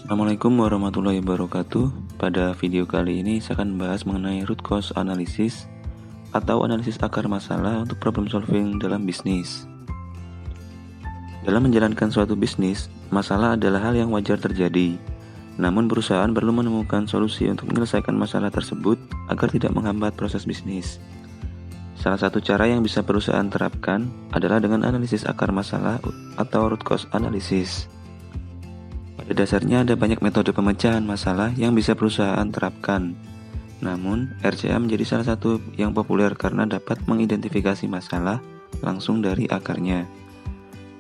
Assalamualaikum warahmatullahi wabarakatuh. Pada video kali ini saya akan membahas mengenai root cause analysis atau analisis akar masalah untuk problem solving dalam bisnis. Dalam menjalankan suatu bisnis, masalah adalah hal yang wajar terjadi. Namun perusahaan perlu menemukan solusi untuk menyelesaikan masalah tersebut agar tidak menghambat proses bisnis. Salah satu cara yang bisa perusahaan terapkan adalah dengan analisis akar masalah atau root cause analysis. Pada dasarnya ada banyak metode pemecahan masalah yang bisa perusahaan terapkan. Namun, RCA menjadi salah satu yang populer karena dapat mengidentifikasi masalah langsung dari akarnya,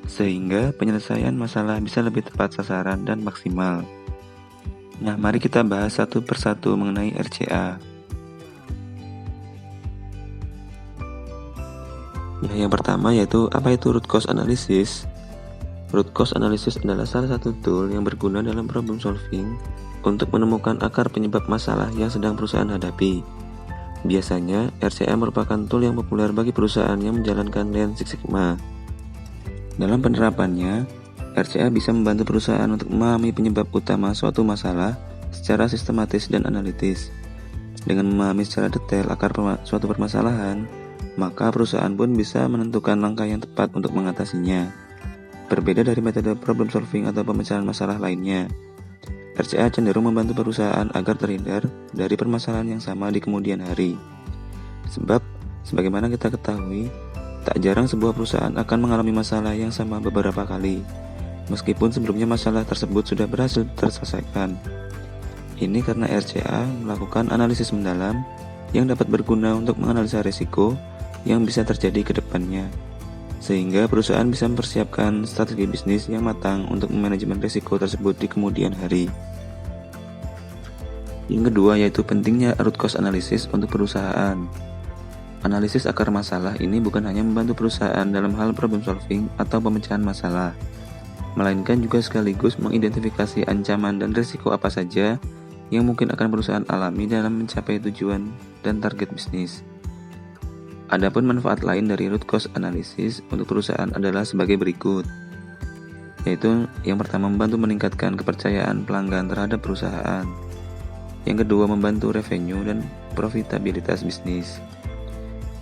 sehingga penyelesaian masalah bisa lebih tepat sasaran dan maksimal. Nah, mari kita bahas satu persatu mengenai RCA. Nah, yang pertama yaitu apa itu root cause analysis? Root cause analysis adalah salah satu tool yang berguna dalam problem solving untuk menemukan akar penyebab masalah yang sedang perusahaan hadapi. Biasanya, RCA merupakan tool yang populer bagi perusahaan yang menjalankan Lean Six Sigma. Dalam penerapannya, RCA bisa membantu perusahaan untuk memahami penyebab utama suatu masalah secara sistematis dan analitis. Dengan memahami secara detail akar suatu permasalahan, maka perusahaan pun bisa menentukan langkah yang tepat untuk mengatasinya. Berbeda dari metode problem solving atau pemecahan masalah lainnya, RCA cenderung membantu perusahaan agar terhindar dari permasalahan yang sama di kemudian hari. Sebab, sebagaimana kita ketahui, tak jarang sebuah perusahaan akan mengalami masalah yang sama beberapa kali, meskipun sebelumnya masalah tersebut sudah berhasil terselesaikan. Ini karena RCA melakukan analisis mendalam yang dapat berguna untuk menganalisa risiko yang bisa terjadi ke depannya, sehingga perusahaan bisa mempersiapkan strategi bisnis yang matang untuk manajemen risiko tersebut di kemudian hari. Yang kedua yaitu pentingnya root cause analysis untuk perusahaan. Analisis akar masalah ini bukan hanya membantu perusahaan dalam hal problem solving atau pemecahan masalah, melainkan juga sekaligus mengidentifikasi ancaman dan risiko apa saja yang mungkin akan perusahaan alami dalam mencapai tujuan dan target bisnis. Adapun manfaat lain dari root cause analysis untuk perusahaan adalah sebagai berikut, yaitu yang pertama membantu meningkatkan kepercayaan pelanggan terhadap perusahaan. Yang kedua membantu revenue dan profitabilitas bisnis.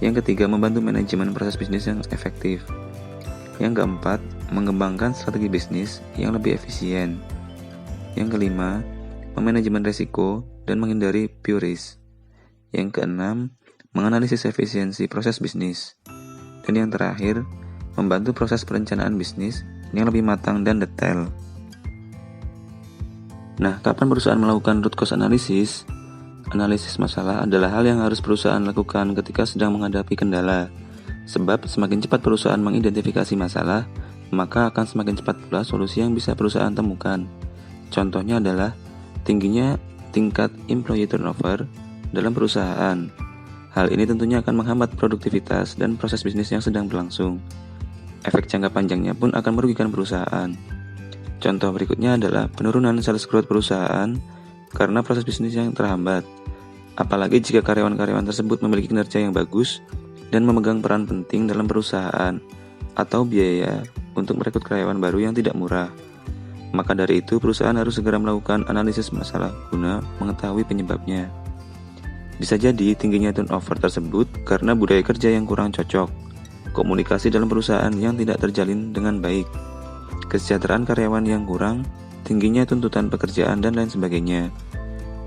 Yang ketiga membantu manajemen proses bisnis yang efektif. Yang keempat mengembangkan strategi bisnis yang lebih efisien. Yang kelima memanajemen risiko dan menghindari pure risk. Yang keenam menganalisis efisiensi proses bisnis. Dan yang terakhir, membantu proses perencanaan bisnis yang lebih matang dan detail. Nah, kapan perusahaan melakukan root cause analysis? Analisis masalah adalah hal yang harus perusahaan lakukan ketika sedang menghadapi kendala. Sebab semakin cepat perusahaan mengidentifikasi masalah, maka akan semakin cepat pula solusi yang bisa perusahaan temukan. Contohnya adalah tingginya tingkat employee turnover dalam perusahaan. Hal ini tentunya akan menghambat produktivitas dan proses bisnis yang sedang berlangsung. Efek jangka panjangnya pun akan merugikan perusahaan. Contoh berikutnya adalah penurunan sales growth perusahaan karena proses bisnis yang terhambat. Apalagi jika karyawan-karyawan tersebut memiliki kinerja yang bagus dan memegang peran penting dalam perusahaan, atau biaya untuk merekrut karyawan baru yang tidak murah. Maka dari itu perusahaan harus segera melakukan analisis masalah guna mengetahui penyebabnya. Bisa jadi tingginya turnover tersebut karena budaya kerja yang kurang cocok, komunikasi dalam perusahaan yang tidak terjalin dengan baik, kesejahteraan karyawan yang kurang, tingginya tuntutan pekerjaan, dan lain sebagainya.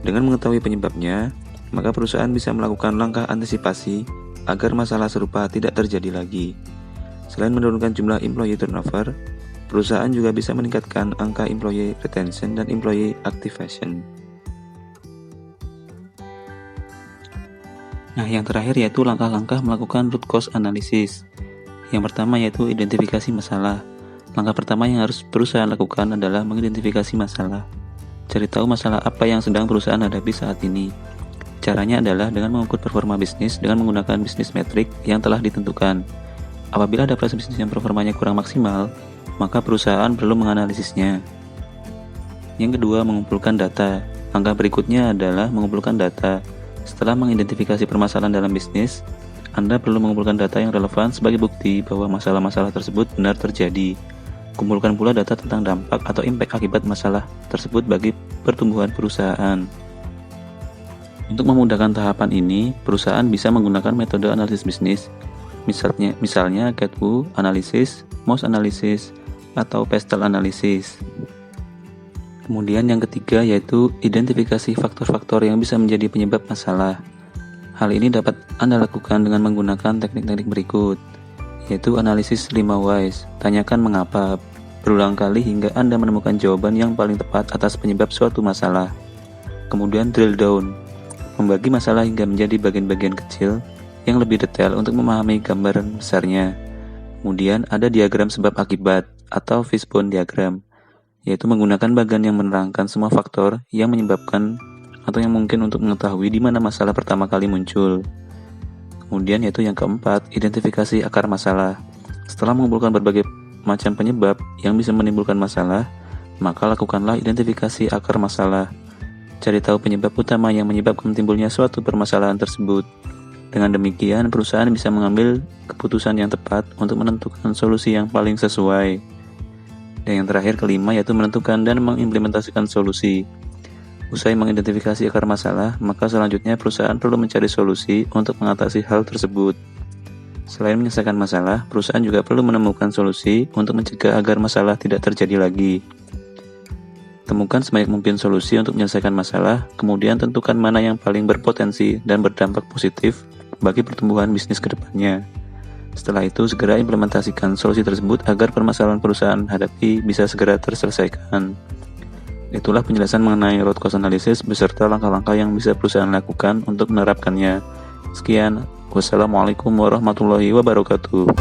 Dengan mengetahui penyebabnya, maka perusahaan bisa melakukan langkah antisipasi agar masalah serupa tidak terjadi lagi. Selain menurunkan jumlah employee turnover, perusahaan juga bisa meningkatkan angka employee retention dan employee activation. Nah, yang terakhir yaitu langkah-langkah melakukan root cause analysis. Yang pertama yaitu identifikasi masalah. Langkah pertama yang harus perusahaan lakukan adalah mengidentifikasi masalah. Cari tahu masalah apa yang sedang perusahaan hadapi saat ini. Caranya adalah dengan mengukur performa bisnis dengan menggunakan bisnis metrik yang telah ditentukan. Apabila ada proses bisnis yang performanya kurang maksimal, maka perusahaan perlu menganalisisnya. Yang kedua, mengumpulkan data. Langkah berikutnya adalah mengumpulkan data. Setelah mengidentifikasi permasalahan dalam bisnis, Anda perlu mengumpulkan data yang relevan sebagai bukti bahwa masalah-masalah tersebut benar terjadi. Kumpulkan pula data tentang dampak atau impact akibat masalah tersebut bagi pertumbuhan perusahaan. Untuk memudahkan tahapan ini, perusahaan bisa menggunakan metode analisis bisnis, misalnya Gatwu analisis, Moss analisis, atau Pestel analisis. Kemudian yang ketiga yaitu identifikasi faktor-faktor yang bisa menjadi penyebab masalah. Hal ini dapat Anda lakukan dengan menggunakan teknik-teknik berikut, yaitu analisis 5 whys. Tanyakan mengapa berulang kali hingga Anda menemukan jawaban yang paling tepat atas penyebab suatu masalah. Kemudian drill down, membagi masalah hingga menjadi bagian-bagian kecil yang lebih detail untuk memahami gambaran besarnya. Kemudian ada diagram sebab akibat atau fishbone diagram, yaitu menggunakan bagan yang menerangkan semua faktor yang menyebabkan atau yang mungkin untuk mengetahui di mana masalah pertama kali muncul. Kemudian yaitu yang keempat, identifikasi akar masalah. Setelah mengumpulkan berbagai macam penyebab yang bisa menimbulkan masalah, maka lakukanlah identifikasi akar masalah. Cari tahu penyebab utama yang menyebabkan timbulnya suatu permasalahan tersebut. Dengan demikian, perusahaan bisa mengambil keputusan yang tepat untuk menentukan solusi yang paling sesuai. Dan yang terakhir kelima yaitu menentukan dan mengimplementasikan solusi. Usai mengidentifikasi akar masalah, maka selanjutnya perusahaan perlu mencari solusi untuk mengatasi hal tersebut. Selain menyelesaikan masalah, perusahaan juga perlu menemukan solusi untuk mencegah agar masalah tidak terjadi lagi. Temukan sebanyak mungkin solusi untuk menyelesaikan masalah, kemudian tentukan mana yang paling berpotensi dan berdampak positif bagi pertumbuhan bisnis ke depannya. Setelah itu, segera implementasikan solusi tersebut agar permasalahan perusahaan hadapi bisa segera terselesaikan. Itulah penjelasan mengenai root cause analysis beserta langkah-langkah yang bisa perusahaan lakukan untuk menerapkannya. Sekian, wassalamualaikum warahmatullahi wabarakatuh.